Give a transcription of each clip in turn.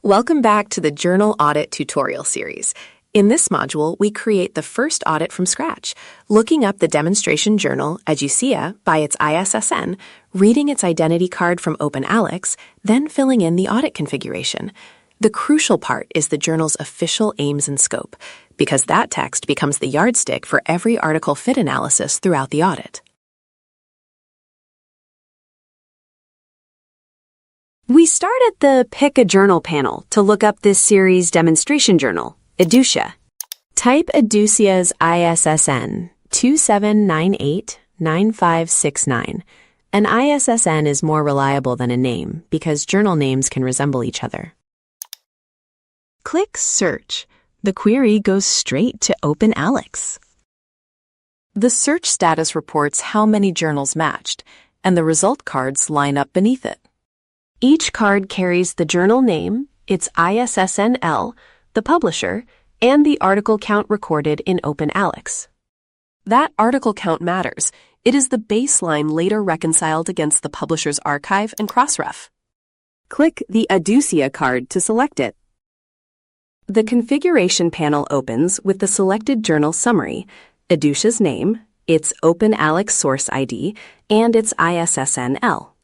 Welcome back to the Journal Audit tutorial series. In this module, we create the first audit from scratch, looking up the demonstration journal Edusia by its ISSN, reading its identity card from OpenAlex, then filling in the audit configuration. The crucial part is the journal's official aims and scope, because that text becomes the yardstick for every article fit analysis throughout the audit. We start at the Pick a Journal panel to look up this series' demonstration journal, Edusia. Type Edusia's ISSN 27989569. An ISSN is more reliable than a name because journal names can resemble each other. Click Search. The query goes straight to OpenAlex. The search status reports how many journals matched, and the result cards line up beneath it. Each card carries the journal name, its ISSN-L, the publisher, and the article count recorded in OpenAlex. That article count matters. It is the baseline later reconciled against the publisher's archive and cross-ref. Click the Edusia card to select it. The configuration panel opens with the selected journal summary, Edusia's name, its OpenAlex source ID, and its ISSN-L.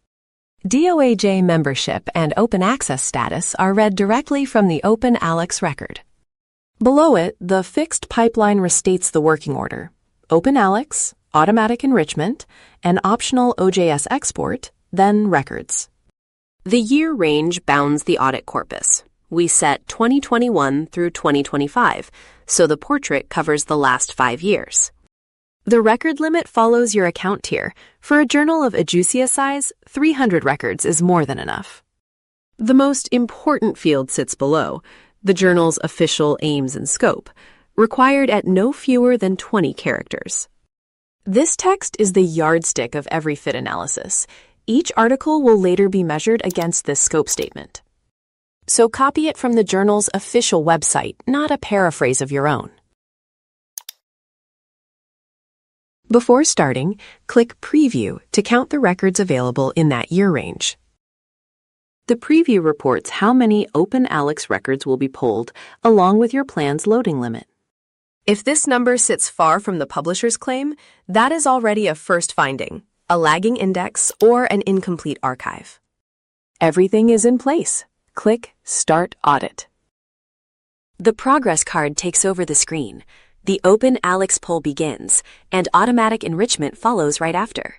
DOAJ membership and open access status are read directly from the OpenAlex record. Below it, the fixed pipeline restates the working order: OpenAlex, automatic enrichment, an optional OJS export, then records. The year range bounds the audit corpus. We set 2021 through 2025, so the portrait covers the last 5 years. The record limit follows your account tier. For a journal of Edusia size, 300 records is more than enough. The most important field sits below, the journal's official aims and scope, required at no fewer than 20 characters. This text is the yardstick of every fit analysis. Each article will later be measured against this scope statement. So copy it from the journal's official website, not a paraphrase of your own. Before starting, click Preview to count the records available in that year range. The preview reports how many OpenAlex records will be pulled, along with your plan's loading limit. If this number sits far from the publisher's claim, that is already a first finding, a lagging index, or an incomplete archive. Everything is in place. Click Start Audit. The progress card takes over the screen. The OpenAlex poll begins, and automatic enrichment follows right after.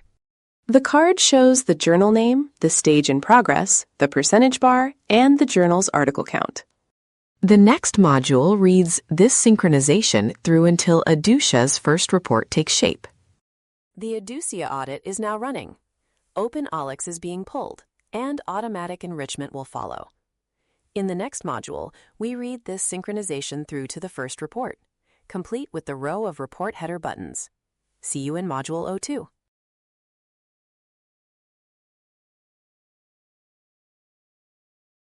The card shows the journal name, the stage in progress, the percentage bar, and the journal's article count. The next module reads this synchronization through until Edusia's first report takes shape. The Edusia audit is now running. OpenAlex is being pulled, and automatic enrichment will follow. In the next module, we read this synchronization through to the first report, complete with the row of report header buttons. See you in Module 02.